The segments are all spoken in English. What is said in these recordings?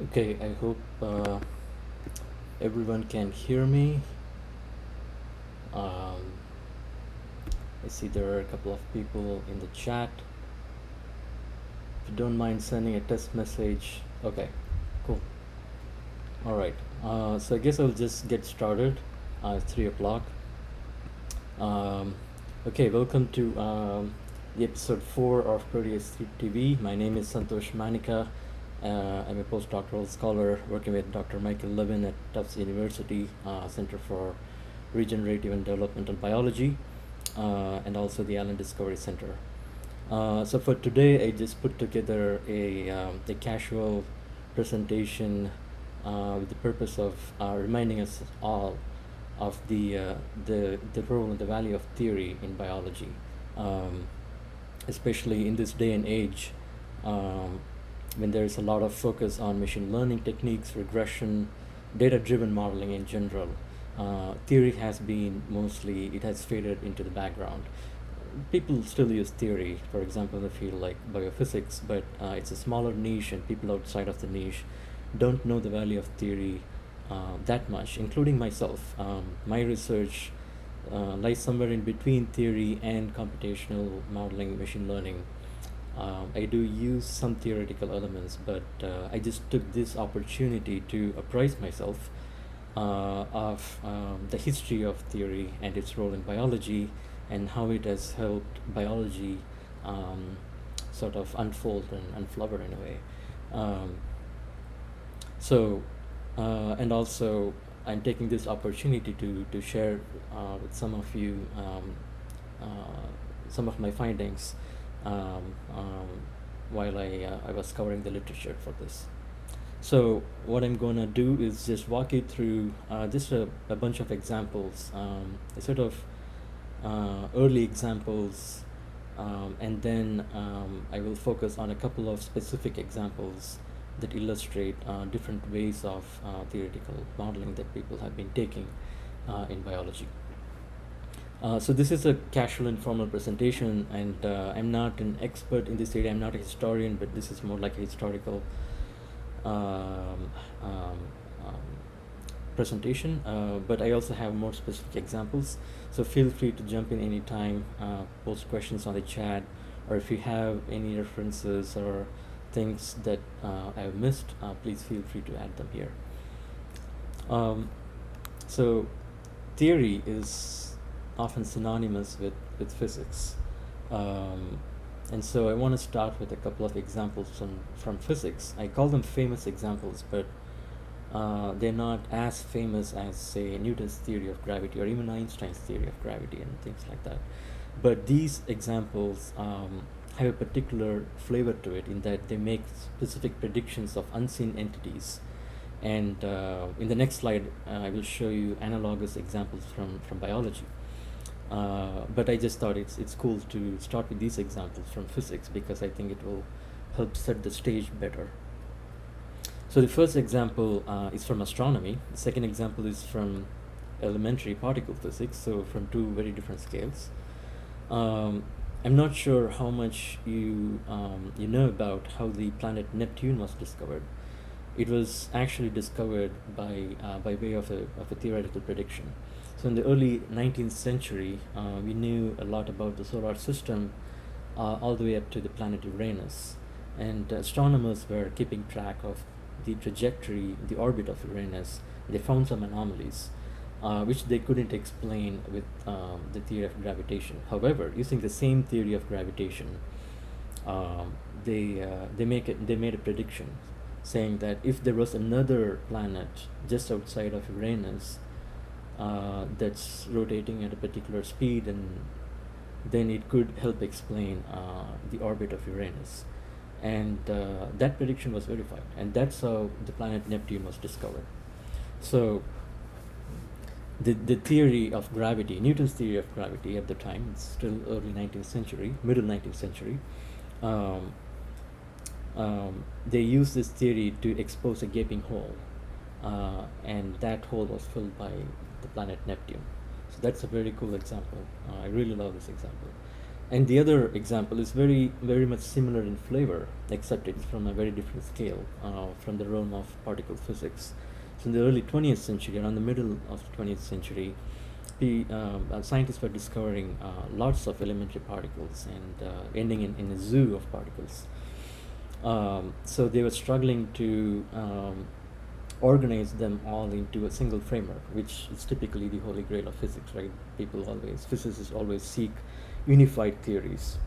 Okay, I hope everyone can hear me. Um, I see there are a couple of people in the chat. If you don't mind sending a test message. Okay, cool. All right. So I guess I'll just get started. It's 3 o'clock. Um, okay, welcome to the episode 4 of Proteus TV. My name is Santosh Manicka. I'm a postdoctoral scholar working with Dr. Michael Levin at Tufts University Center for Regenerative and Developmental Biology, and also the Allen Discovery Center. So for today, I just put together a casual presentation with the purpose of reminding us all of the role and the value of theory in biology, um, especially in this day and age, um, when there is a lot of focus on machine learning techniques, regression, data-driven modeling in general. Theory has been mostly, it has faded into the background. People still use theory, for example, in the field like biophysics, but it's a smaller niche, and people outside of the niche don't know the value of theory that much, including myself. My research lies somewhere in between theory and computational modeling, machine learning. I do use some theoretical elements, but I just took this opportunity to apprise myself of the history of theory and its role in biology, and how it has helped biology sort of unfold and unflower in a way. Um, so, and also, I'm taking this opportunity to share with some of you some of my findings um, um, while I was covering the literature for this. So what I'm gonna do is just walk you through just a bunch of examples, a sort of early examples, and then I will focus on a couple of specific examples that illustrate different ways of theoretical modeling that people have been taking in biology. So this is a casual informal presentation, and I'm not an expert in this area. I'm not a historian, but this is more like a historical um, um, um, presentation, but I also have more specific examples. So feel free to jump in anytime, post questions on the chat, or if you have any references or things that I've missed, please feel free to add them here. So theory is often synonymous with physics. Um, and so I want to start with a couple of examples from physics. I call them famous examples, but they're not as famous as, say, Newton's theory of gravity or even Einstein's theory of gravity and things like that. But these examples have a particular flavor to it, in that they make specific predictions of unseen entities. And in the next slide, I will show you analogous examples from biology. But I just thought it's cool to start with these examples from physics, because I think it will help set the stage better. So the first example is from astronomy. The second example is from elementary particle physics, so from two very different scales. I'm not sure how much you know about how the planet Neptune was discovered. It was actually discovered by way of a theoretical prediction. So in the early 19th century, we knew a lot about the solar system, all the way up to the planet Uranus. And astronomers were keeping track of the trajectory, the orbit of Uranus. They found some anomalies, which they couldn't explain with the theory of gravitation. However, using the same theory of gravitation, they made a prediction, saying that if there was another planet just outside of Uranus that's rotating at a particular speed, and then it could help explain the orbit of Uranus. And that prediction was verified, and that's how the planet Neptune was discovered. So the theory of gravity, Newton's theory of gravity at the time, it's still early 19th century, middle 19th century, they used this theory to expose a gaping hole, and that hole was filled by the planet Neptune. So that's a very cool example. I really love this example. And the other example is very much similar in flavor, except it's from a very different scale, from the realm of particle physics. So in the early 20th century, around the middle of the 20th century, scientists were discovering lots of elementary particles and ending in a zoo of particles. So they were struggling to organize them all into a single framework, which is typically the holy grail of physics, right? Physicists always seek unified theories.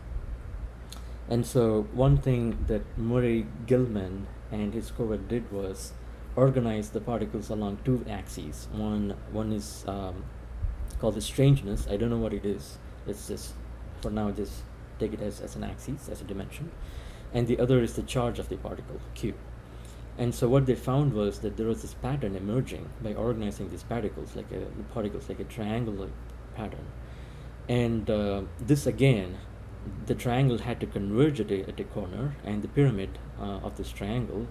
And so one thing that Murray Gell-Mann and his cohort did was organize the particles along two axes. One is called the strangeness. I don't know what it is. Let's just, for now, just take it as an axis, as a dimension. And the other is the charge of the particle, Q. And so what they found was that there was this pattern emerging by organizing these particles like a triangular pattern. And this again, the triangle had to converge at a corner, and the pyramid of this triangle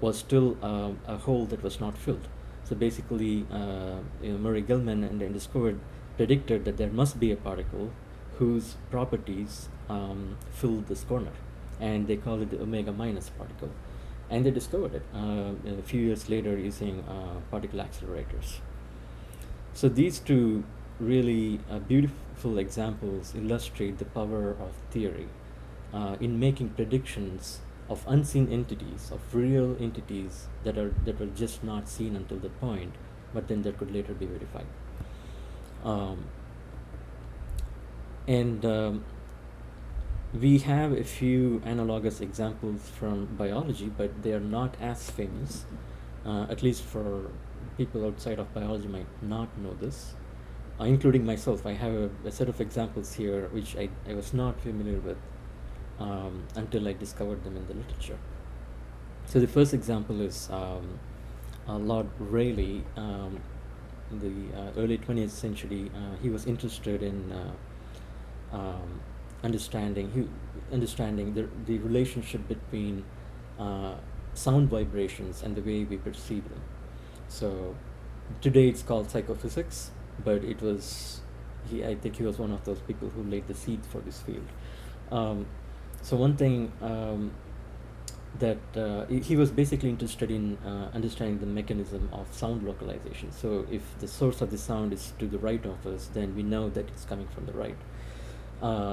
was still a hole that was not filled. So basically, Murray Gell-Mann and his cohort predicted that there must be a particle whose properties filled this corner, and they call it the omega minus particle. And they discovered it a few years later using particle accelerators. So these two really beautiful examples illustrate the power of theory in making predictions of unseen entities, of real entities that were just not seen until that point, but then that could later be verified. We have a few analogous examples from biology, but they are not as famous. At least for people outside of biology might not know this, including myself. I have a set of examples here which I was not familiar with until I discovered them in the literature. So the first example is Lord Rayleigh. In the early 20th century, he was interested in understanding the relationship between sound vibrations and the way we perceive them. So today it's called psychophysics, but I think he was one of those people who laid the seed for this field. So one thing that he was basically interested in understanding the mechanism of sound localization. So if the source of the sound is to the right of us, then we know that it's coming from the right.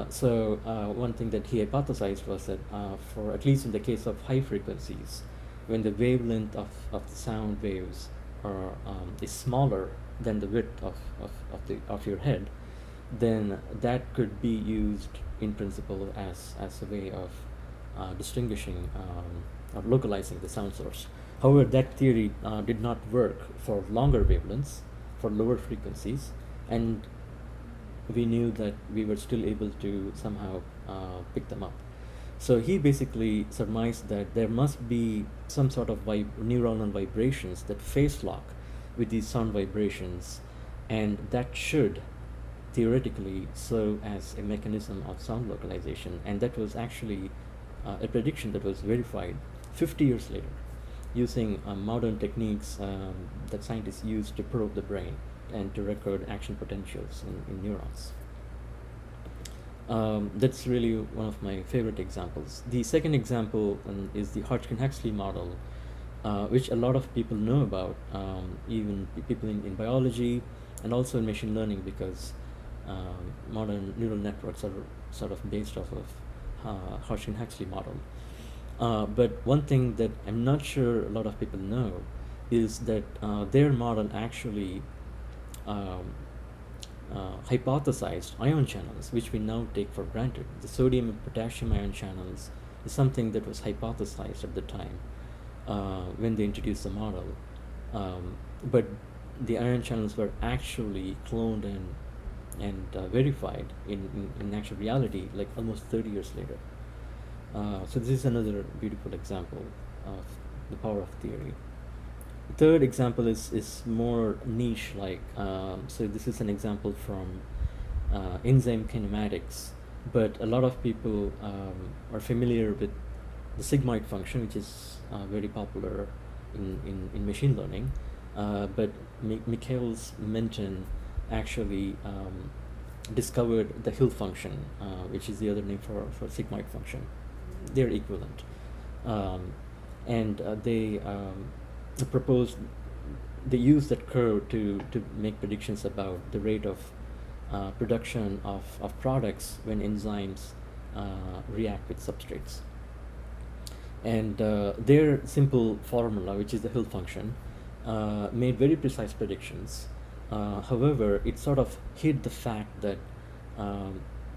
So one thing that he hypothesized was that for at least in the case of high frequencies, when the wavelength of the sound waves is smaller than the width of your head, then that could be used in principle as a way of distinguishing or localizing the sound source. However, that theory did not work for longer wavelengths, for lower frequencies, and we knew that we were still able to somehow pick them up. So he basically surmised that there must be some sort of neuronal vibrations that phase lock with these sound vibrations, and that should theoretically serve as a mechanism of sound localization. And that was actually a prediction that was verified 50 years later using modern techniques that scientists use to probe the brain and to record action potentials in neurons. That's really one of my favorite examples. The second example is the Hodgkin-Huxley model, which a lot of people know about, even people in biology and also in machine learning, because modern neural networks are sort of based off of Hodgkin-Huxley model. But one thing that I'm not sure a lot of people know is that their model actually hypothesized ion channels, which we now take for granted. The sodium and potassium ion channels is something that was hypothesized at the time when they introduced the model. But the ion channels were actually cloned and verified in actual reality, like almost 30 years later. So this is another beautiful example of the power of theory. The third example is more niche, like so this is an example from enzyme kinematics, but a lot of people are familiar with the sigmoid function, which is very popular in machine learning, but Michaelis Menten actually discovered the Hill function, which is the other name for sigmoid function. They're equivalent. And they proposed, they used that curve to make predictions about the rate of production of products when enzymes react with substrates. And their simple formula, which is the Hill function, made very precise predictions. However, it sort of hid the fact that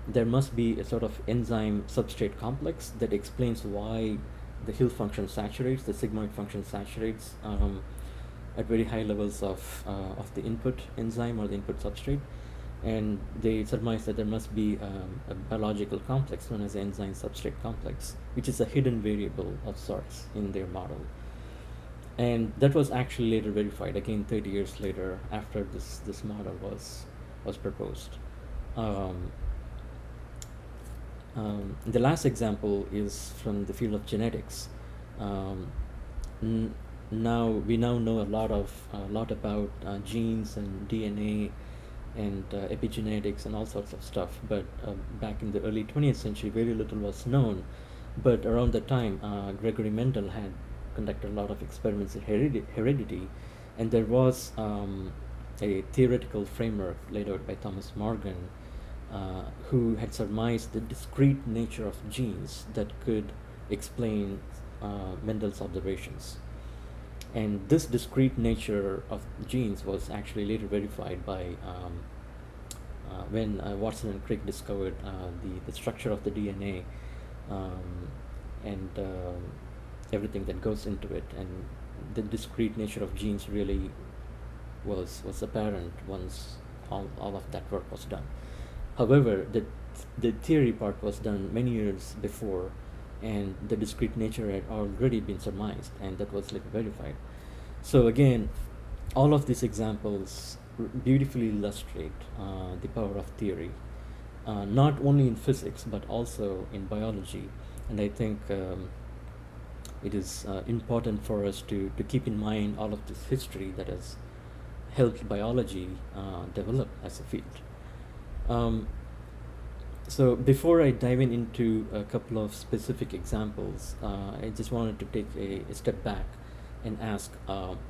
there must be a sort of enzyme substrate complex that explains why the Hill function saturates, the sigmoid function saturates at very high levels of the input enzyme or the input substrate. And they surmised that there must be a biological complex known as the enzyme substrate complex, which is a hidden variable of sorts in their model. And that was actually later verified, again 30 years later, after this model was proposed. The last example is from the field of genetics. Now we know a lot about genes and DNA and epigenetics and all sorts of stuff, but back in the early 20th century very little was known. But around that time Gregory Mendel had conducted a lot of experiments in heredity, and there was a theoretical framework laid out by Thomas Morgan, who had surmised the discrete nature of genes that could explain Mendel's observations. And this discrete nature of genes was actually later verified by when Watson and Crick discovered the structure of the DNA and everything that goes into it, and the discrete nature of genes really was apparent once all of that work was done. However, the theory part was done many years before, and the discrete nature had already been surmised, and that was later verified. So again, all of these examples beautifully illustrate the power of theory, not only in physics but also in biology. And I think it is important for us to keep in mind all of this history that has helped biology develop as a field. So before I dive into a couple of specific examples, I just wanted to take a step back and ask,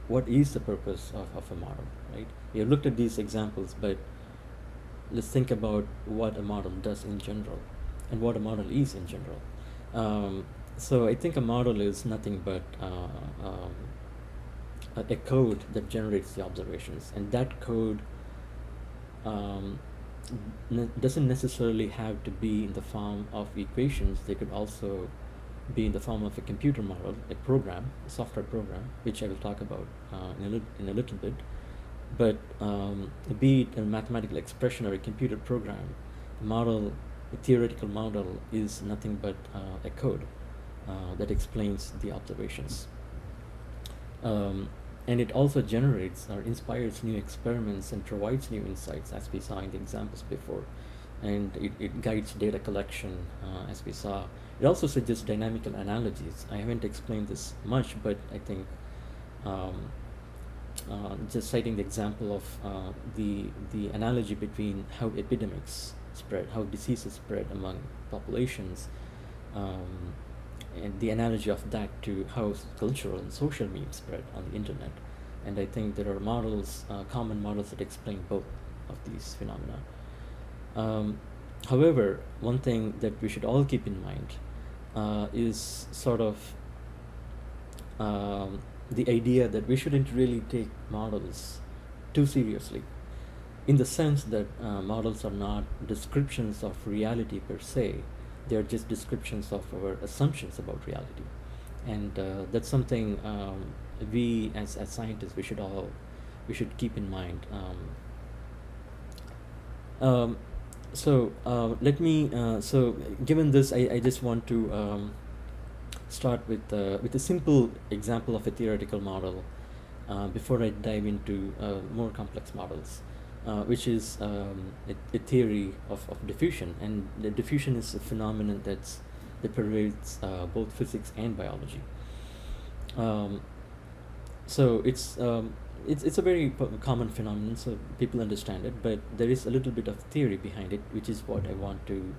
what is the purpose of a model, right? We have looked at these examples, but let's think about what a model does in general and what a model is in general. So I think a model is nothing but a code that generates the observations, and that code doesn't necessarily have to be in the form of equations. They could also be in the form of a computer model, a program, a software program, which I will talk about in a little bit. But be it a mathematical expression or a computer program, a theoretical model is nothing but a code that explains the observations. And it also generates or inspires new experiments and provides new insights, as we saw in the examples before. And it guides data collection, as we saw. It also suggests dynamical analogies. I haven't explained this much, but I think just citing the example of the analogy between how epidemics spread, how diseases spread among populations, and the analogy of that to how cultural and social memes spread on the internet. And I think there are models, common models that explain both of these phenomena. However, one thing that we should all keep in mind is sort of the idea that we shouldn't really take models too seriously, in the sense that models are not descriptions of reality per se. They are just descriptions of our assumptions about reality, and that's something we as scientists we should keep in mind. Let me so given this, I just want to start with a simple example of a theoretical model before I dive into more complex models. Which is a theory of diffusion, and the diffusion is a phenomenon that pervades both physics and biology. So it's a very common phenomenon, so people understand it, but there is a little bit of theory behind it, which is what I want to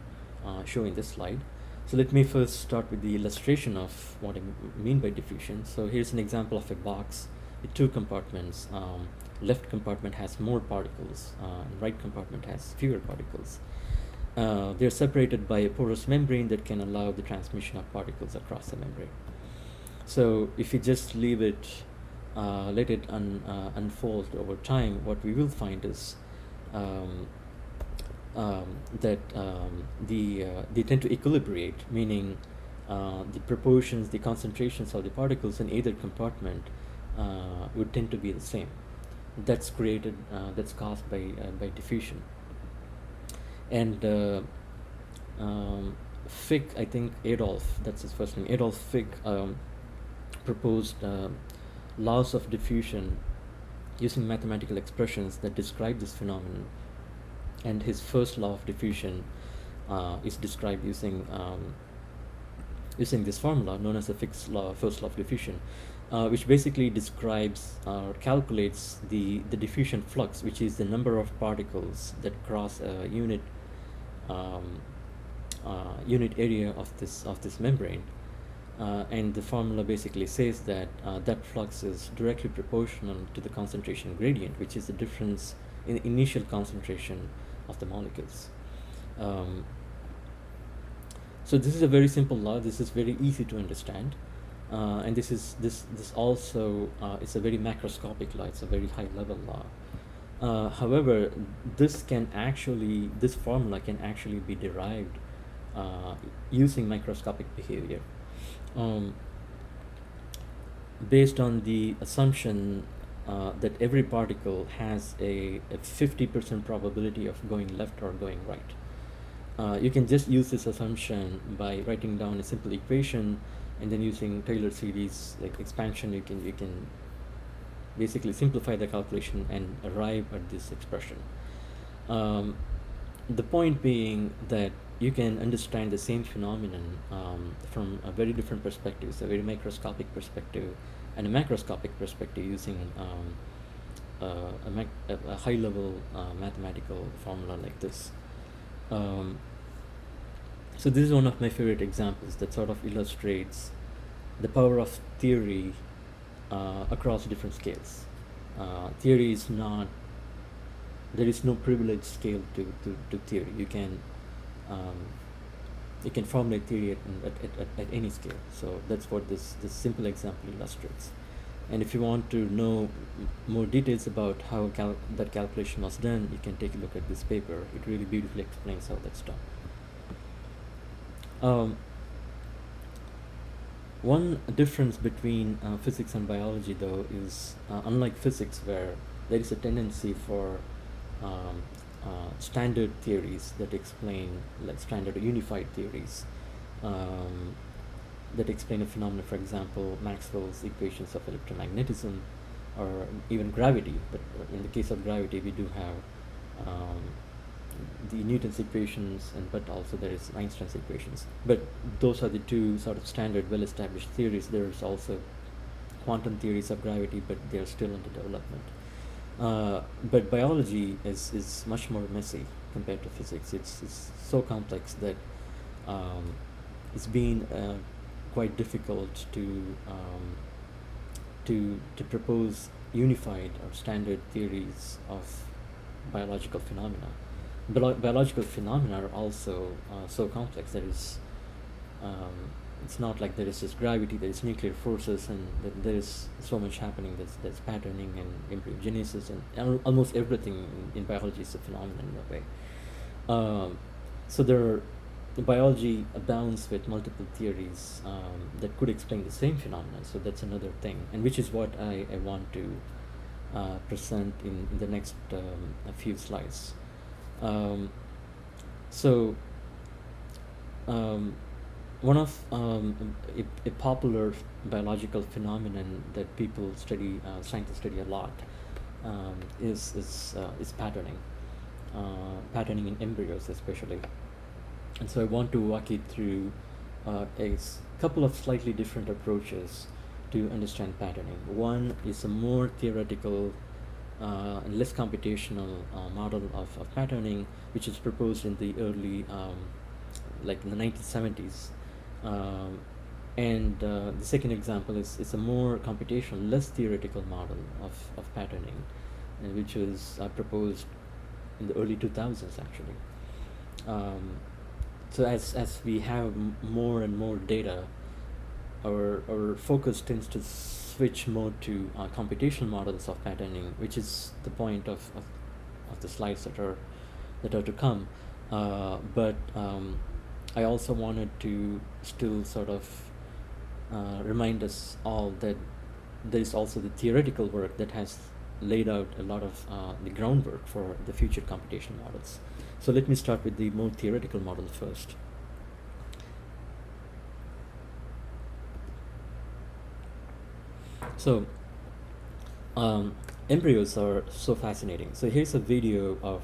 show in this slide. So let me first start with the illustration of what I mean by diffusion. So here's an example of a box with two compartments. Left compartment has more particles, and right compartment has fewer particles. They're separated by a porous membrane that can allow the transmission of particles across the membrane. So if you just leave it, let it unfold over time, what we will find is um, that they tend to equilibrate, meaning the proportions, the concentrations of the particles in either compartment would tend to be the same. That's created, that's caused by diffusion. And Fick, I think Adolf, that's his first name, Adolf Fick, proposed laws of diffusion using mathematical expressions that describe this phenomenon. And his first law of diffusion is described using this formula known as the Fick's law, first law of diffusion, which basically describes or calculates the diffusion flux, which is the number of particles that cross a unit area of this membrane. And the formula basically says that that flux is directly proportional to the concentration gradient, which is the difference in the initial concentration of the molecules. So this is a very simple law. This is very easy to understand, and this also is a very macroscopic law. It's a very high level law. However, this formula can actually be derived using microscopic behavior, based on the assumption that every particle has a 50% probability of going left or going right. You can just use this assumption by writing down a simple equation, and then using Taylor series like expansion, you can basically simplify the calculation and arrive at this expression. The point being that you can understand the same phenomenon from a very different perspectives, a very microscopic perspective and a macroscopic perspective, using a high-level mathematical formula like this. So this is one of my favorite examples that sort of illustrates the power of theory across different scales. Theory is not, there is no privileged scale to theory. You can formulate theory at any scale. So that's what this simple example illustrates. And if you want to know more details about how that calculation was done, you can take a look at this paper. It really beautifully explains how that's done. One difference between physics and biology, though, is unlike physics, where there is a tendency for standard theories that explain, like standard unified theories that explain a phenomenon, for example, Maxwell's equations of electromagnetism, or even gravity. But in the case of gravity, we do have the Newton's equations, but also there is Einstein's equations. But those are the two sort of standard, well-established theories. There is also quantum theories of gravity, but they are still under development. But biology is much more messy compared to physics. It's so complex that it's been quite difficult to propose unified or standard theories of biological phenomena. Biological phenomena are also so complex. There is it's not like there is just gravity, there is nuclear forces, and there is so much happening. There's patterning and embryogenesis, and almost everything in biology is a phenomenon in a way. So the biology abounds with multiple theories that could explain the same phenomenon. So that's another thing, and which is what I want to present in the next a few slides. One of a popular biological phenomenon that people study, scientists study a lot, is patterning, patterning in embryos especially. And so I want to walk you through a couple of slightly different approaches to understand patterning. One is a more theoretical and less computational model of patterning, which is proposed in the early, like in the 1970s. And the second example is a more computational, less theoretical model of patterning, which was proposed in the early 2000s actually. So as we have more and more data, our focus tends to switch more to computational models of patterning, which is the point of the slides that are to come. But I also wanted to still sort of remind us all that there is also the theoretical work that has laid out a lot of the groundwork for the future computational models. So let me start with the more theoretical model first. So embryos are so fascinating. So here's a video of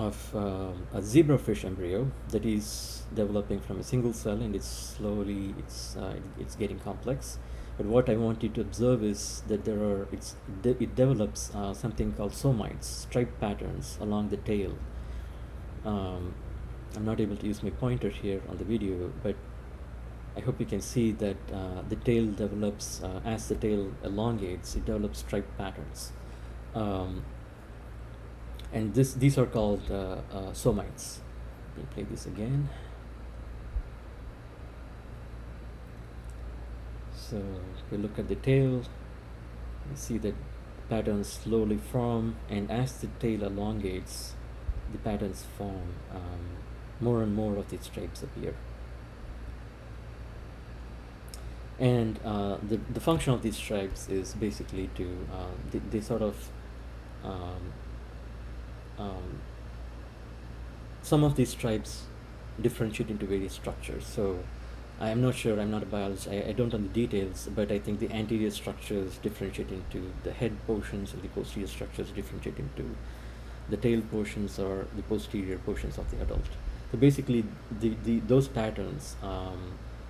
a zebrafish embryo that is developing from a single cell, and it's getting complex. But what I want you to observe is that it develops something called somites, striped patterns along the tail. I'm not able to use my pointer here on the video, but I hope you can see that the tail develops, as the tail elongates, it develops striped patterns. And these are called somites. Let me play this again. So if we look at the tail, you see that patterns slowly form, and as the tail elongates, the patterns form. More and more of these stripes appear. And the function of these stripes is basically to they sort of some of these stripes differentiate into various structures. So I'm not sure, I'm not a biologist, I don't know the details, but I think the anterior structures differentiate into the head portions, and the posterior structures differentiate into the tail portions or the posterior portions of the adult. So basically those patterns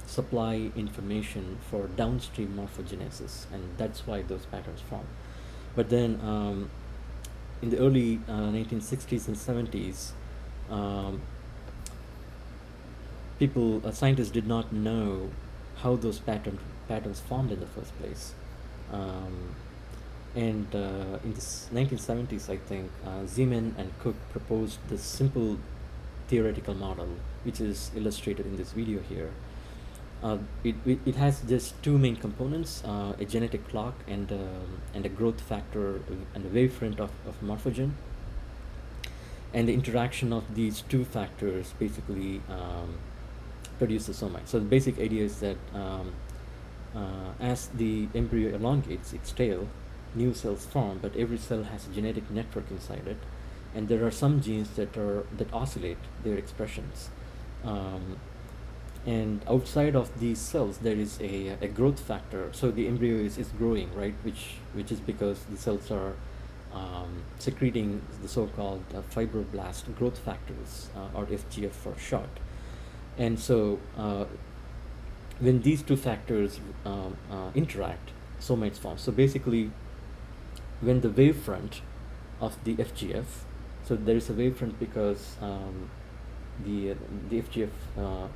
supply information for downstream morphogenesis, and that's why those patterns form. But then in the early 1960s and 70s, scientists did not know how those patterns formed in the first place. And in the 1970s, I think, Zeeman and Cook proposed this simple theoretical model, which is illustrated in this video here. It has just two main components, a genetic clock and a growth factor and a wavefront of morphogen. And the interaction of these two factors basically produce the somite. So the basic idea is that as the embryo elongates its tail, new cells form, but every cell has a genetic network inside it, and there are some genes that oscillate their expressions. And outside of these cells, there is a growth factor. So the embryo is growing, right? Which is because the cells are secreting the so-called fibroblast growth factors, or FGF for short. And so when these two factors interact, somites form. So basically, when the wavefront of the FGF, so there is a wavefront because the FGF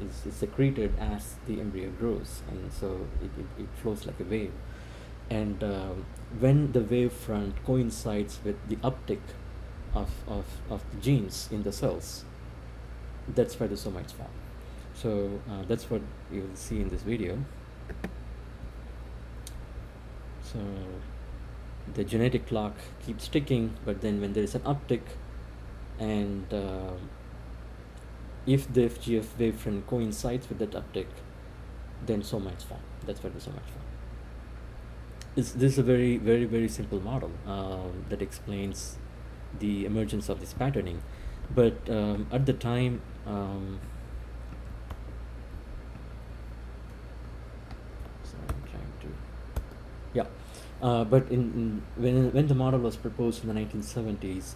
is secreted as the embryo grows, and so it flows like a wave. And when the wavefront coincides with the uptick of the genes in the cells, that's where the somites form. So that's what you will see in this video. So the genetic clock keeps ticking, but then when there is an uptick, and if the FGF wavefront coincides with that uptick, then somites form. That's where the somites form. This is a very, very, very simple model that explains the emergence of this patterning. But at the time, but when the model was proposed in the 1970s,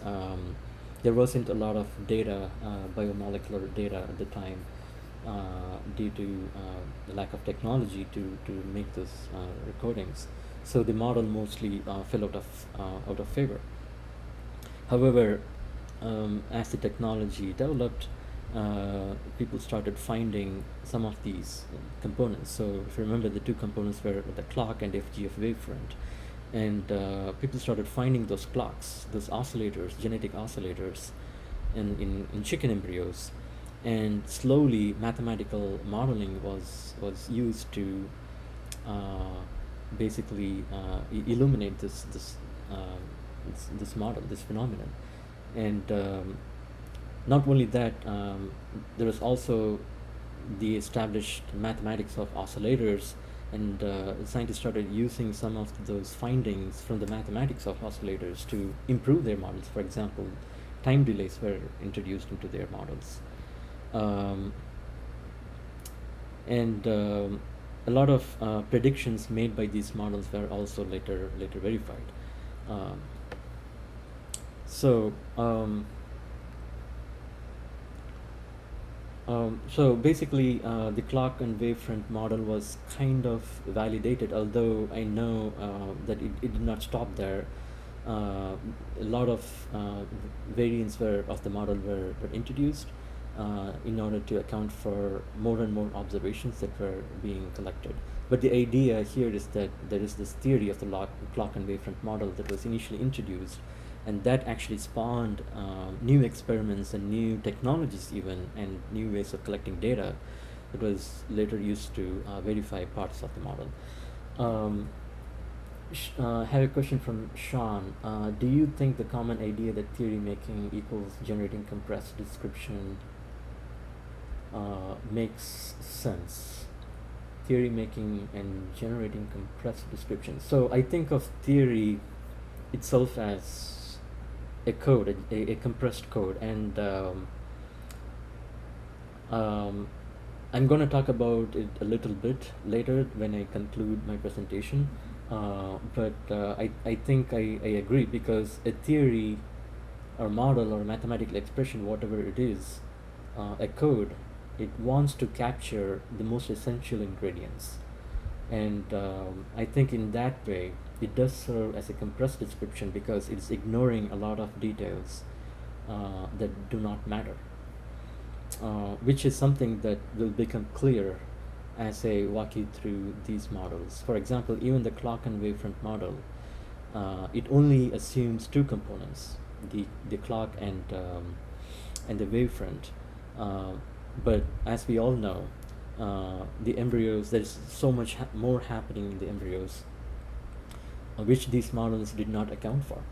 there wasn't a lot of data, biomolecular data at the time, due to the lack of technology to make those recordings. So the model mostly fell out of favor. However, as the technology developed, people started finding some of these components. So if you remember, the two components were the clock and FGF wavefront. And people started finding those clocks, those oscillators, genetic oscillators, in chicken embryos. And slowly, mathematical modeling was used to basically illuminate this model, this phenomenon. And not only that, there was also the established mathematics of oscillators, and scientists started using some of those findings from the mathematics of oscillators to improve their models. For example, time delays were introduced into their models. And a lot of predictions made by these models were also later verified. Um, so so basically, the clock and wavefront model was kind of validated, although I know that it did not stop there. A lot of variants of the model were introduced in order to account for more and more observations that were being collected. But the idea here is that there is this theory of the clock and wavefront model that was initially introduced, and that actually spawned new experiments and new technologies even, and new ways of collecting data that was later used to verify parts of the model. I have a question from Sean. Do you think the common idea that theory making equals generating compressed description makes sense? Theory making and generating compressed description. So I think of theory itself as a code, a compressed code, and I'm going to talk about it a little bit later when I conclude my presentation. But I think I agree, because a theory or model or mathematical expression, whatever it is, a code, it wants to capture the most essential ingredients. And I think in that way, it does serve as a compressed description, because it's ignoring a lot of details that do not matter, which is something that will become clear as I walk you through these models. For example, even the clock and wavefront model, it only assumes two components, the clock and the wavefront. But as we all know, the embryos, there's so much more happening in the embryos, which these models did not account for.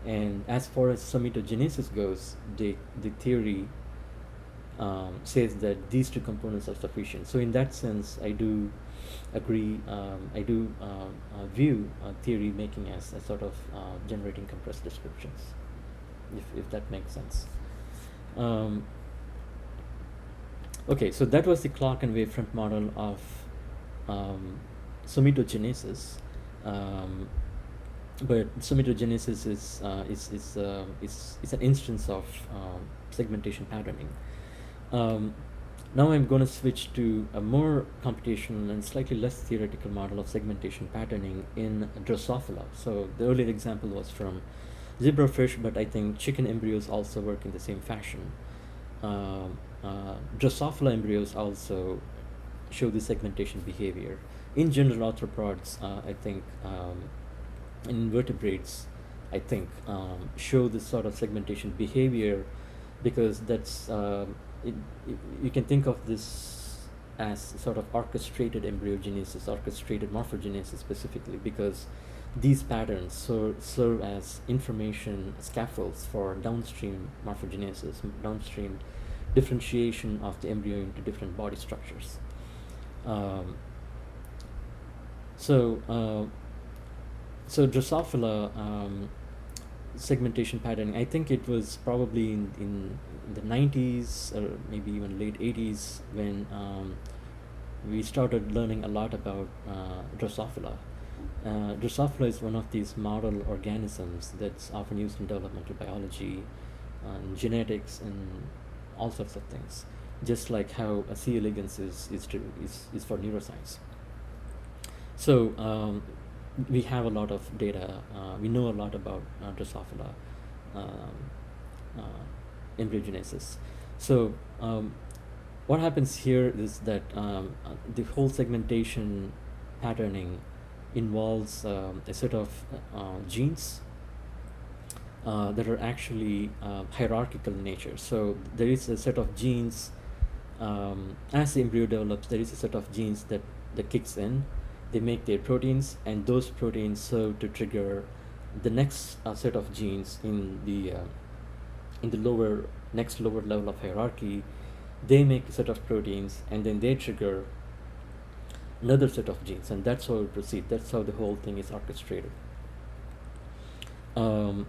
And as far as somitogenesis goes, the theory says that these two components are sufficient. So in that sense, I do agree. I do view theory making as a sort of generating compressed descriptions, if that makes sense. Okay, so that was the clock and wavefront model of somitogenesis. But somitogenesis is an instance of segmentation patterning. Now I'm going to switch to a more computational and slightly less theoretical model of segmentation patterning in Drosophila. So the earlier example was from zebrafish, but I think chicken embryos also work in the same fashion. Drosophila embryos also show the segmentation behavior. In general, arthropods, I think, invertebrates, I think, show this sort of segmentation behavior, because that's you can think of this as sort of orchestrated embryogenesis, orchestrated morphogenesis specifically, because these patterns serve as information scaffolds for downstream morphogenesis, downstream differentiation of the embryo into different body structures. So Drosophila segmentation patterning, I think it was probably in the 90s or maybe even late 80s when we started learning a lot about Drosophila. Drosophila is one of these model organisms that's often used in developmental biology, genetics, and all sorts of things. just like how a C. elegans is for neuroscience. So we have a lot of data. We know a lot about Drosophila um, embryogenesis. So what happens here is that the whole segmentation patterning involves a set of genes that are actually hierarchical in nature. So there is a set of genes, as the embryo develops, there is a set of genes that kicks in. They make their proteins, and those proteins serve to trigger the next set of genes in the next lower level of hierarchy. They make a set of proteins, and then they trigger another set of genes, and that's how it proceeds. That's how the whole thing is orchestrated. Now,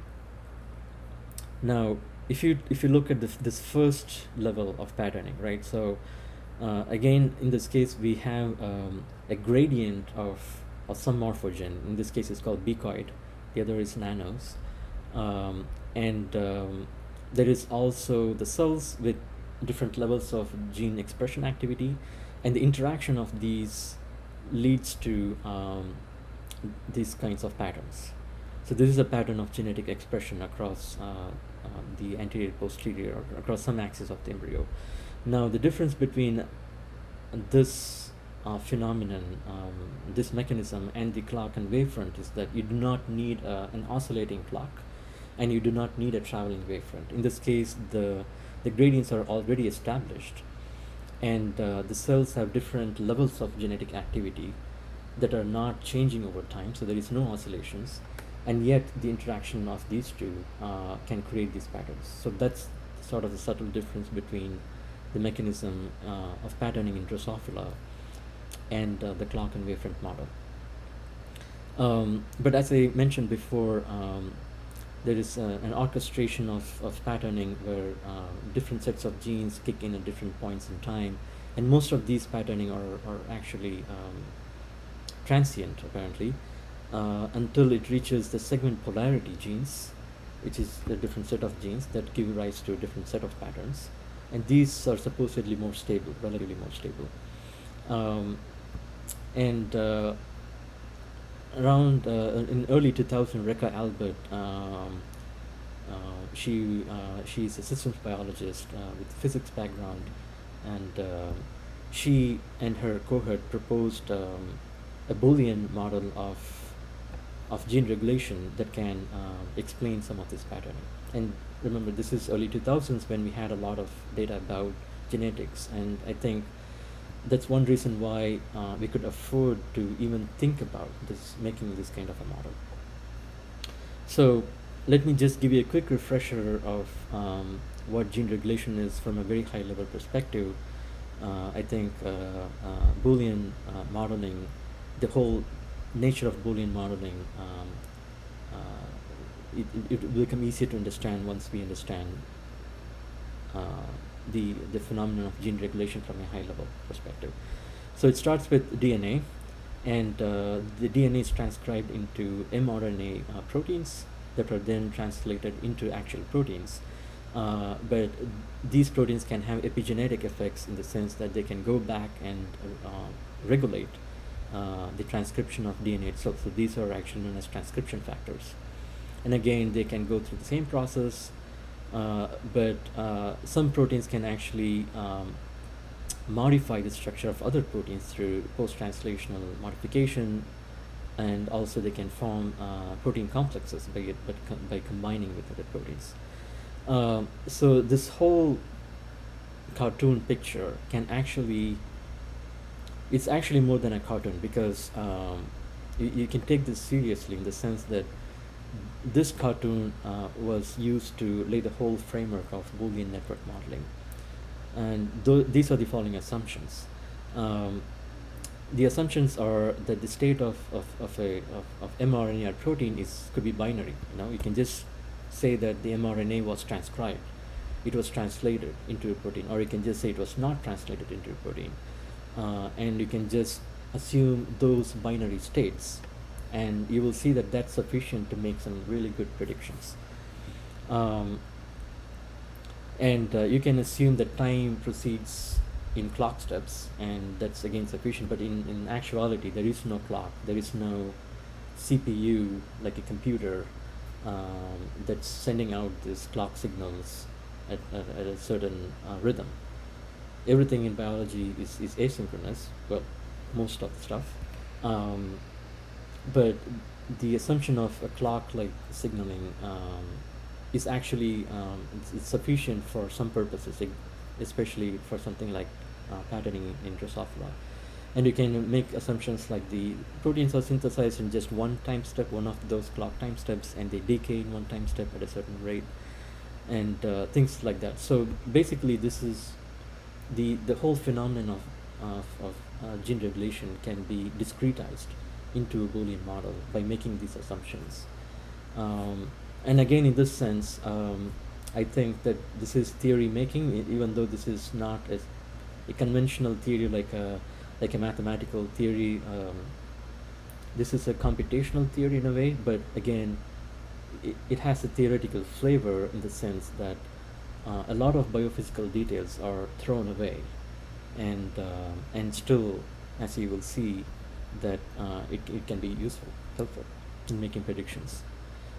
if you look at this first level of patterning, right? So again, in this case, we have a gradient of some morphogen. In this case, it's called becoid. The other is nanos, and there is also the cells with different levels of gene expression activity, and the interaction of these leads to these kinds of patterns. So this is a pattern of genetic expression across the anterior, posterior, or across some axis of the embryo. Now, the difference between this phenomenon, this mechanism, and the clock and wavefront is that you do not need an oscillating clock, and you do not need a traveling wavefront. In this case, the gradients are already established, and the cells have different levels of genetic activity that are not changing over time, so there is no oscillations, and yet the interaction of these two can create these patterns. So that's sort of the subtle difference between the mechanism of patterning in Drosophila and the clock and wavefront model. But as I mentioned before, there is an orchestration of patterning where different sets of genes kick in at different points in time, and most of these patterning are actually transient, apparently, until it reaches the segment polarity genes, which is a different set of genes that give rise to a different set of patterns, and these are supposedly more stable, relatively more stable. And around in early 2000, Rekha Albert, she's a systems biologist with physics background, and she and her cohort proposed a Boolean model of gene regulation that can explain some of this patterning. And remember, this is early 2000s when we had a lot of data about genetics, and I think that's one reason why we could afford to even think about making this kind of a model. So let me just give you a quick refresher of what gene regulation is from a very high level perspective. I think Boolean modeling, the whole nature of Boolean modeling, it will become easier to understand once we understand the phenomenon of gene regulation from a high level perspective. So it starts with DNA, and the DNA is transcribed into mRNA proteins that are then translated into actual proteins. But these proteins can have epigenetic effects in the sense that they can go back and regulate the transcription of DNA itself. So these are actually known as transcription factors. And again, they can go through the same process, but some proteins can actually modify the structure of other proteins through post-translational modification, and also they can form protein complexes by combining with other proteins. So this whole cartoon picture it's actually more than a cartoon, because you can take this seriously in the sense that this cartoon was used to lay the whole framework of Boolean network modeling. And these are the following assumptions. The assumptions are that the state of mRNA or protein could be binary. You can just say that the mRNA was transcribed, it was translated into a protein, or you can just say it was not translated into a protein. And you can just assume those binary states, and you will see that that's sufficient to make some really good predictions. And you can assume that time proceeds in clock steps, and that's again sufficient. But in actuality, there is no clock, there is no CPU like a computer that's sending out these clock signals at a certain rhythm. Everything in biology is asynchronous, well, most of the stuff. Um, but the assumption of a clock like signaling is actually it's sufficient for some purposes, especially for something like patterning in Drosophila. And you can make assumptions like the proteins are synthesized in just one time step, one of those clock time steps, and they decay in one time step at a certain rate, and things like that. So basically, this is the whole phenomenon of gene regulation can be discretized into a Boolean model by making these assumptions. And again, in this sense, I think that this is theory making, even though this is not a conventional theory like a mathematical theory. This is a computational theory in a way, but again, it has a theoretical flavor in the sense that a lot of biophysical details are thrown away, and still, as you will see, that it can be useful, helpful in making predictions.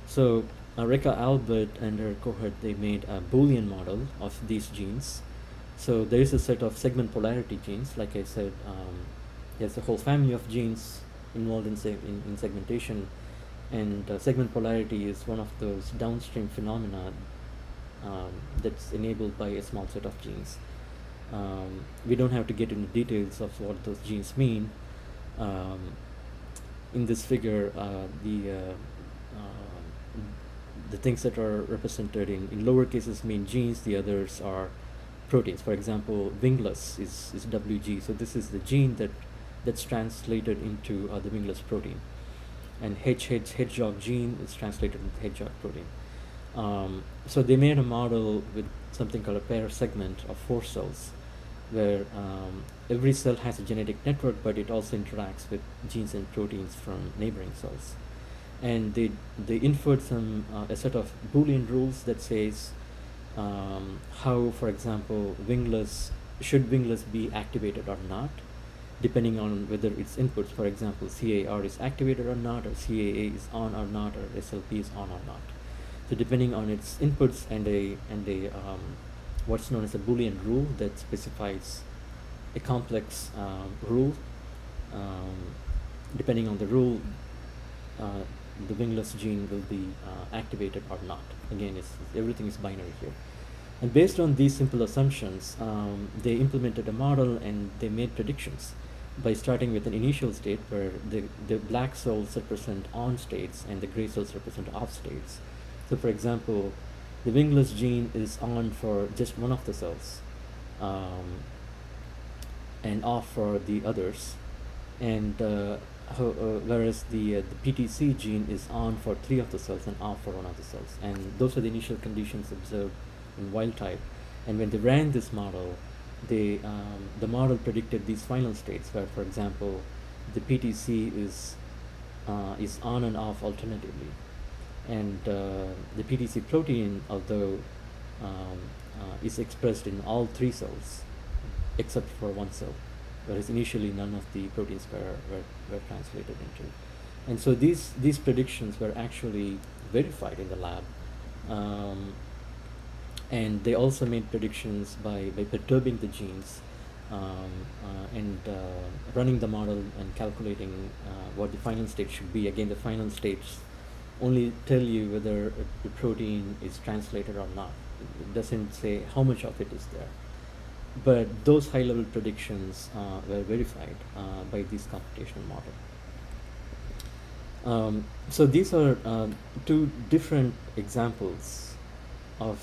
So Reka Albert and her cohort, they made a Boolean model of these genes. So there is a set of segment polarity genes. Like I said, there's a whole family of genes involved in segmentation, and segment polarity is one of those downstream phenomena that's enabled by a small set of genes. We don't have to get into details of what those genes mean. In this figure, the things that are represented in lower cases mean genes, the others are proteins. For example, wingless is WG, so this is the gene that's translated into the wingless protein. And hedgehog gene is translated into hedgehog protein. So they made a model with something called a pair segment of 4 cells, where every cell has a genetic network, but it also interacts with genes and proteins from neighboring cells. And they inferred a set of Boolean rules that says how, for example, should wingless be activated or not, depending on whether its inputs, for example, CAR is activated or not, or CAA is on or not, or SLP is on or not. So depending on its inputs and a what's known as a Boolean rule that specifies a complex rule, depending on the rule, the wingless gene will be activated or not. Again, everything is binary here. And based on these simple assumptions, they implemented a model and they made predictions by starting with an initial state where the black cells represent on states and the gray cells represent off states. So for example, the wingless gene is on for just one of the cells and off for the others, and whereas the PTC gene is on for 3 of the cells and off for one of the cells. And those are the initial conditions observed in wild type. And when they ran this model, the model predicted these final states where, for example, the PTC is on and off alternatively. And the PTC protein, although is expressed in all 3 cells except for 1 cell, whereas initially none of the proteins were translated into. And so these predictions were actually verified in the lab. And they also made predictions by perturbing the genes and running the model and calculating what the final state should be. Again, the final states only tell you whether the protein is translated or not. It doesn't say how much of it is there. But those high-level predictions were verified by this computational model. So these are 2 different examples of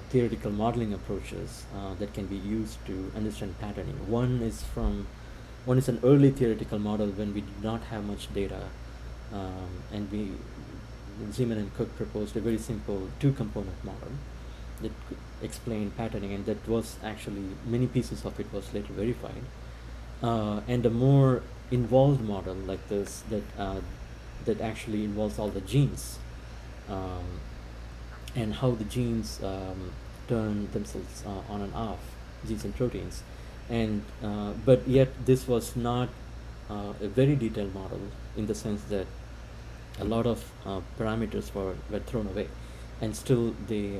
theoretical modeling approaches that can be used to understand patterning. One is an early theoretical model when we did not have much data, and Zeman and Cook proposed a very simple 2-component model that could explain patterning, and that was actually, many pieces of it was later verified. And a more involved model like this that actually involves all the genes and how the genes turn themselves on and off, genes and proteins. And but yet this was not a very detailed model, in the sense that a lot of parameters were thrown away, and still they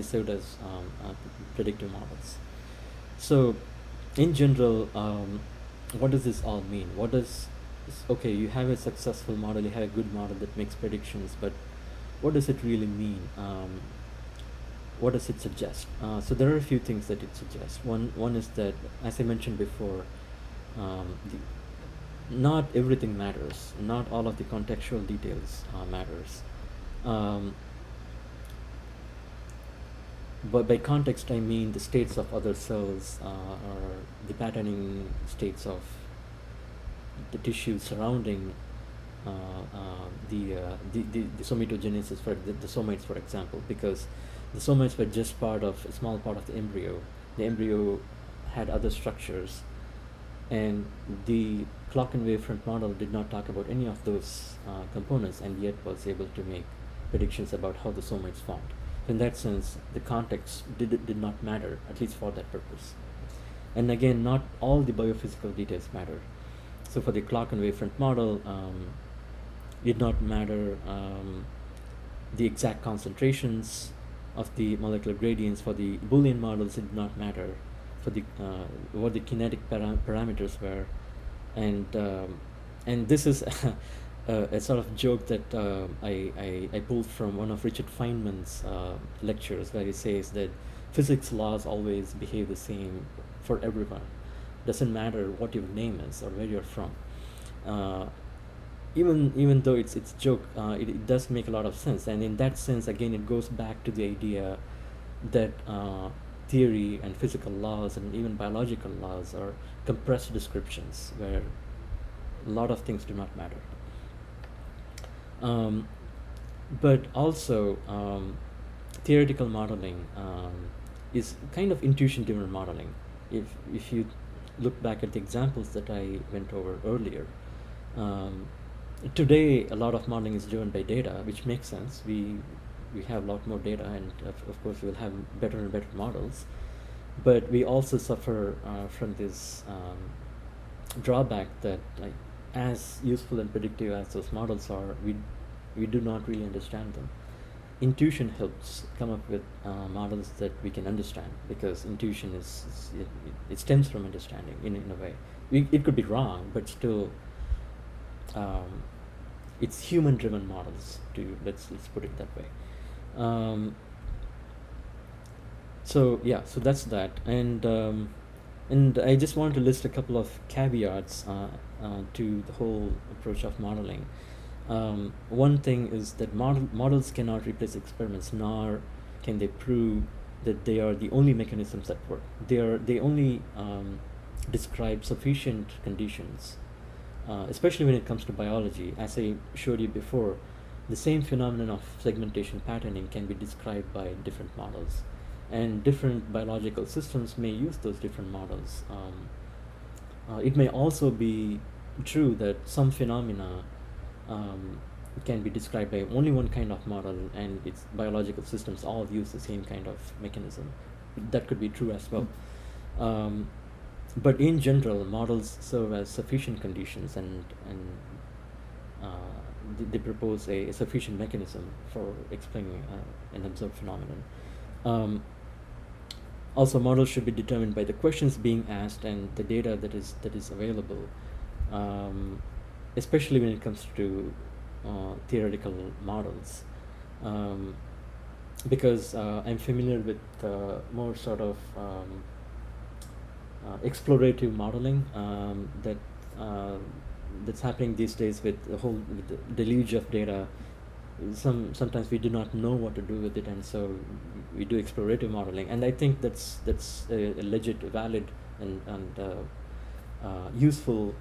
served as predictive models. So, in general, what does this all mean? Okay, you have a successful model, you have a good model that makes predictions, but what does it really mean? What does it suggest? So there are a few things that it suggests. One is that, as I mentioned before, not everything matters. Not all of the contextual details matters. But by context, I mean the states of other cells, or the patterning states of the tissue surrounding the somitogenesis, for the somates, for example, because the somates were just a small part of the embryo. The embryo had other structures, and the clock-and-wavefront model did not talk about any of those components, and yet was able to make predictions about how the somates formed. In that sense, the context did not matter, at least for that purpose. And again, not all the biophysical details matter. So for the clock-and-wavefront model, did not matter the exact concentrations of the molecular gradients. For the Boolean models, it did not matter for the what the kinetic parameters were, and this is a sort of joke that I pulled from one of Richard Feynman's lectures, where he says that physics laws always behave the same for everyone. Doesn't matter what your name is or where you're from. Even though it's a joke, it does make a lot of sense. And in that sense, again, it goes back to the idea that theory and physical laws and even biological laws are compressed descriptions, where a lot of things do not matter. But also, theoretical modeling is kind of intuition-driven modeling. If you look back at the examples that I went over earlier, today a lot of modeling is driven by data, which makes sense. We have a lot more data, and of course we will have better and better models. But we also suffer from this drawback that, like, as useful and predictive as those models are, we do not really understand them. Intuition helps come up with models that we can understand, because intuition it stems from understanding in a way. It could be wrong, but still, it's human-driven models. Let's put it that way. So that's that, and I just wanted to list a couple of caveats to the whole approach of modeling. One thing is that models cannot replace experiments, nor can they prove that they are the only mechanisms at work. They only describe sufficient conditions, especially when it comes to biology. As I showed you before, the same phenomenon of segmentation patterning can be described by different models, and different biological systems may use those different models. It may also be true that some phenomena can be described by only one kind of model, and its biological systems all use the same kind of mechanism. That could be true as well. But in general, models serve as sufficient conditions, and they propose a sufficient mechanism for explaining an observed phenomenon. Also, models should be determined by the questions being asked and the data that is available, especially when it comes to theoretical models, because I'm familiar with more sort of explorative modeling that's happening these days with the deluge of data. Sometimes we do not know what to do with it, and so we do explorative modeling, and I think that's a legit, valid, and useful,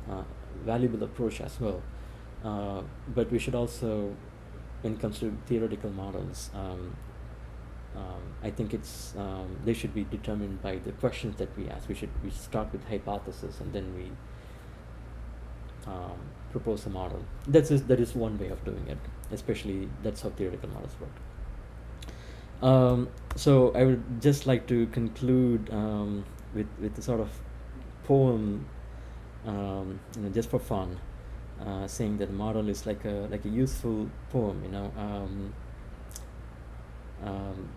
valuable approach as well. But we should also, when it comes to theoretical models, I think they should be determined by the questions that we ask. We start with hypothesis, and then we propose a model. That is one way of doing it. Especially, that's how theoretical models work. So I would just like to conclude with a sort of poem, just for fun, saying that the model is like a useful poem. Um,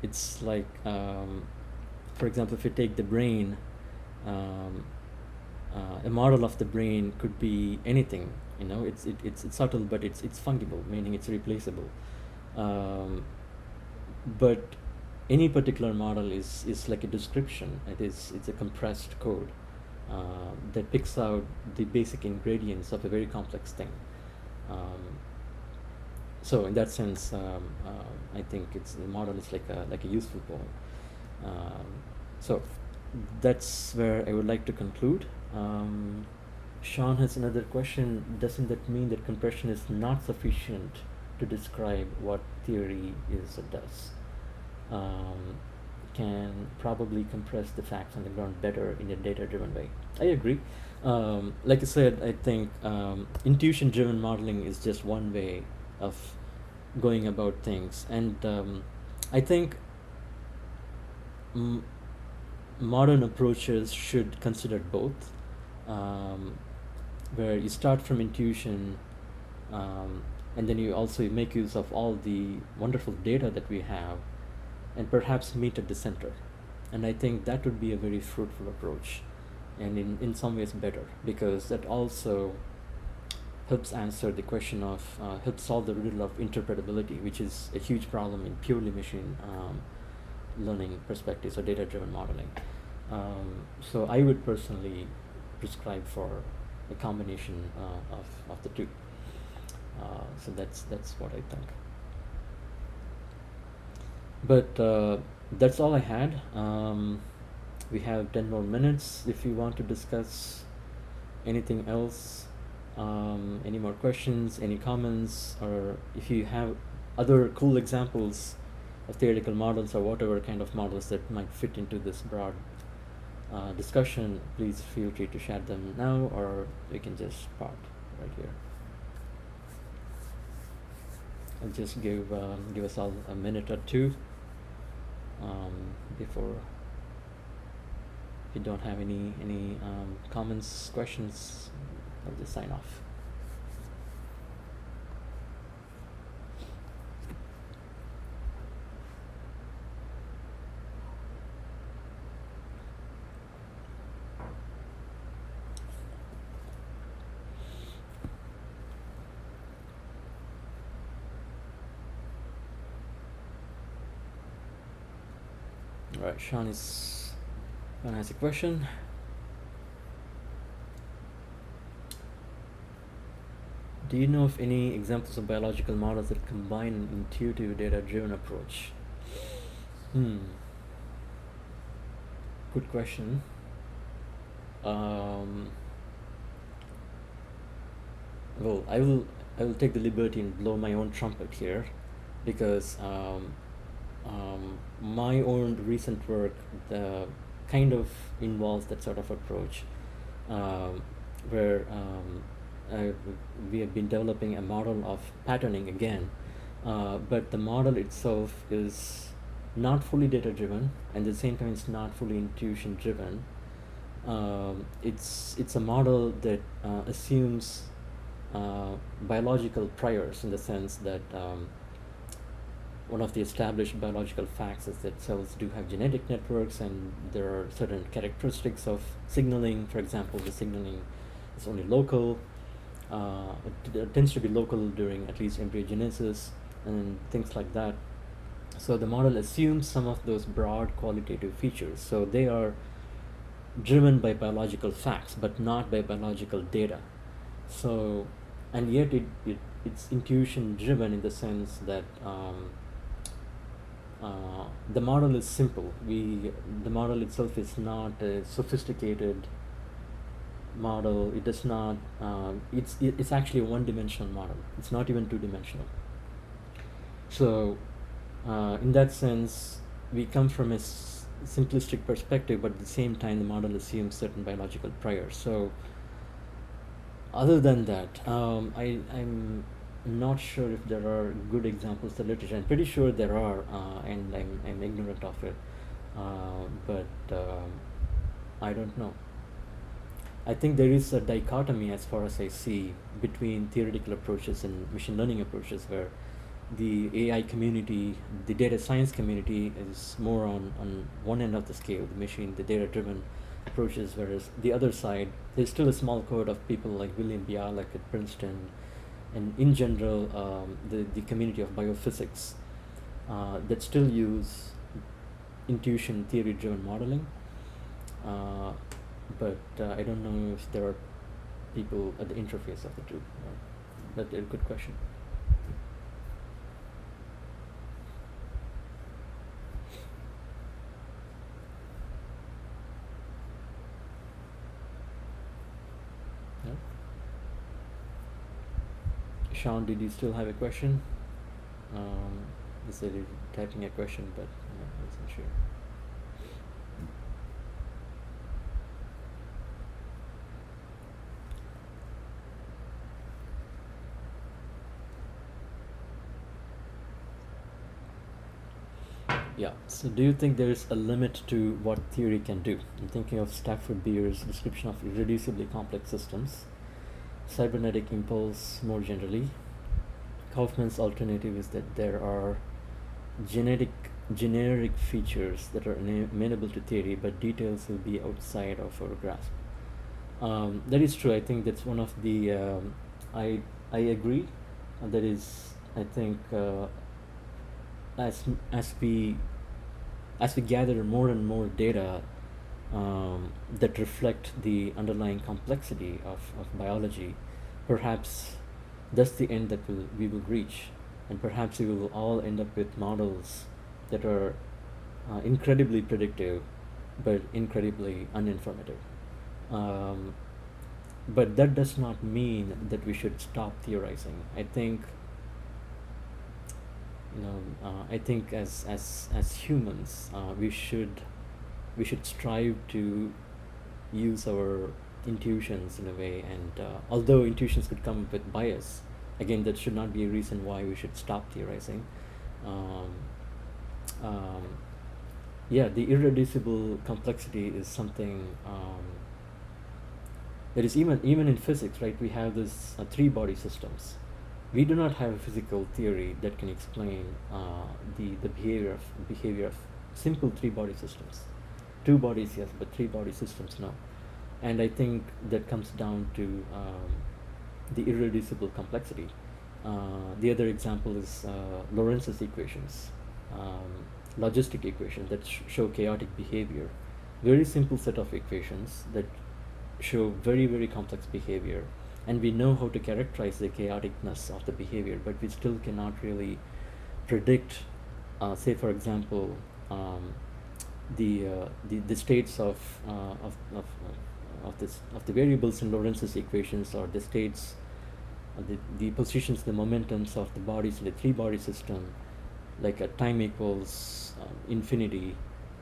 it's like, for example, if you take the brain, um, a model of the brain could be anything. It's subtle, but it's fungible, meaning it's replaceable. Um, but any particular model is like a description. It's a compressed code that picks out the basic ingredients of a very complex thing. Um, so in that sense, I think the model is like a useful poem. So that's where I would like to conclude. Sean has another question. Doesn't that mean that compression is not sufficient to describe what theory is or does? Can probably compress the facts on the ground better in a data-driven way. I agree. Like I said, I think intuition-driven modeling is just one way of going about things, and I think modern approaches should consider both, where you start from intuition, and then you also make use of all the wonderful data that we have, and perhaps meet at the center. And I think that would be a very fruitful approach, and in some ways better, because that also helps answer the question of, helps solve the riddle of interpretability, which is a huge problem in purely machine learning perspectives or data-driven modeling. So I would personally prescribe for a combination of the two. So that's what I think. But that's all I had. We have 10 more minutes if you want to discuss anything else. Any more questions, any comments, or if you have other cool examples of theoretical models or whatever kind of models that might fit into this broad discussion, please feel free to share them now, or we can just part right here. I'll just give us all a minute or two before. If you don't have any comments, questions, I'll just sign off. All right, Sean has a question. Do you know of any examples of biological models that combine an intuitive data-driven approach? Good question. Well, I will take the liberty and blow my own trumpet here, because my own recent work kind of involves that sort of approach, where we have been developing a model of patterning again, but the model itself is not fully data driven, and at the same time it's not fully intuition driven. It's a model that assumes biological priors, in the sense that one of the established biological facts is that cells do have genetic networks, and there are certain characteristics of signaling. For example, the signaling is only local. It tends to be local during at least embryogenesis and things like that. So the model assumes some of those broad qualitative features. So they are driven by biological facts, but not by biological data. So, and yet it's intuition driven, in the sense that the model is simple. The model itself is not a sophisticated model. It does not. It's actually a one-dimensional model. It's not even two-dimensional. So, in that sense, we come from a simplistic perspective, but at the same time, the model assumes certain biological priors. So, other than that, I'm not sure if there are good examples in literature. I'm pretty sure there are, and I'm ignorant of it. But I don't know. I think there is a dichotomy, as far as I see, between theoretical approaches and machine learning approaches, where the AI community, the data science community, is more on one end of the scale, the data driven approaches, whereas the other side, there's still a small cohort of people like William Bialek at Princeton, and in general, the community of biophysics that still use intuition theory driven modeling. But I don't know if there are people at the interface of the two. But a good question. Yeah. Sean, did you still have a question? He said he's typing a question, but I wasn't sure. Yeah. So, do you think there is a limit to what theory can do? I'm thinking of Stafford Beer's description of irreducibly complex systems, cybernetic impulse more generally. Kaufman's alternative is that there are generic features that are amenable to theory, but details will be outside of our grasp. That is true. I think that's one of the. I agree. That is, I think, as as we as we gather more and more data that reflect the underlying complexity of biology, perhaps that's the end that we will reach, and perhaps we will all end up with models that are incredibly predictive, but incredibly uninformative. But that does not mean that we should stop theorizing. I think, I think as humans, we should strive to use our intuitions in a way, and although intuitions could come with bias, again, that should not be a reason why we should stop theorizing. Um, um, yeah, the irreducible complexity is something that is even in physics, right? We have this three body systems. We do not have a physical theory that can explain the behavior of simple three body systems. Two bodies, yes, but three body systems, no. And I think that comes down to the irreducible complexity. The other example is Lorenz's equations, logistic equations that show chaotic behavior. Very simple set of equations that show very, very complex behavior, and we know how to characterize the chaoticness of the behavior, but we still cannot really predict, say for example, the states of the variables in Lorenz's equations, or the states, the positions, the momentums of the bodies in the three body system, like at time equals infinity,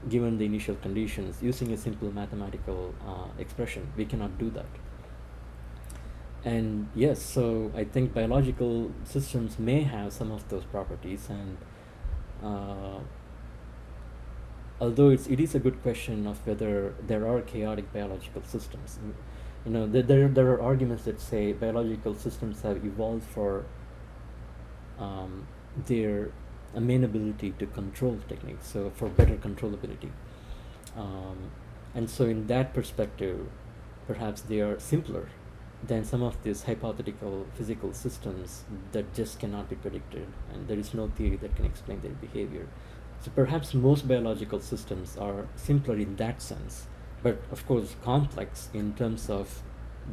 given the initial conditions, using a simple mathematical expression. We cannot do that. And yes, so I think biological systems may have some of those properties, and although it is a good question of whether there are chaotic biological systems. There are arguments that say biological systems have evolved for their amenability to control techniques, so for better controllability. And so in that perspective, perhaps they are simpler than some of these hypothetical physical systems that just cannot be predicted, and there is no theory that can explain their behavior. So perhaps most biological systems are simpler in that sense, but of course complex in terms of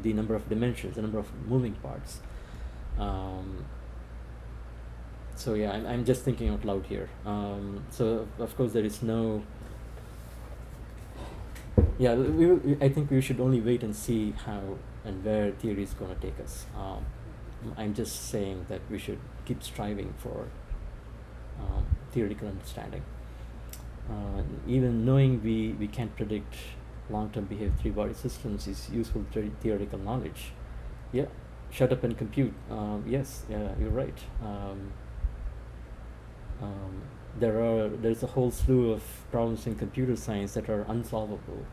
the number of dimensions, the number of moving parts. So yeah, I'm just thinking out loud here. So of course there is no. Yeah, I think we should only wait and see how and where theory is going to take us. I'm just saying that we should keep striving for theoretical understanding. Even knowing we can't predict long-term behavior three-body systems is useful theoretical knowledge. Yeah, shut up and compute. Yes, yeah, you're right. There's a whole slew of problems in computer science that are unsolvable,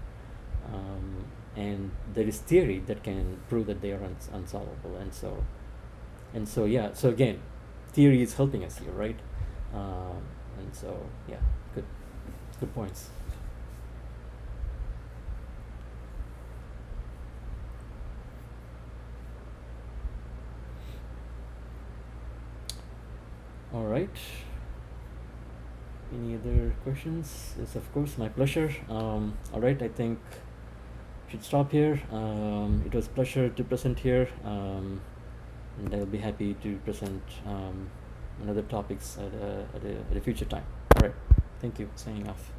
and there is theory that can prove that they are unsolvable. And so yeah. So again, theory is helping us here, right? And so yeah, good, good points. All right. Any other questions? It's of course my pleasure. All right, I think should stop here. It was a pleasure to present here, and I'll be happy to present another topics at a future time. All right, thank you. Signing off.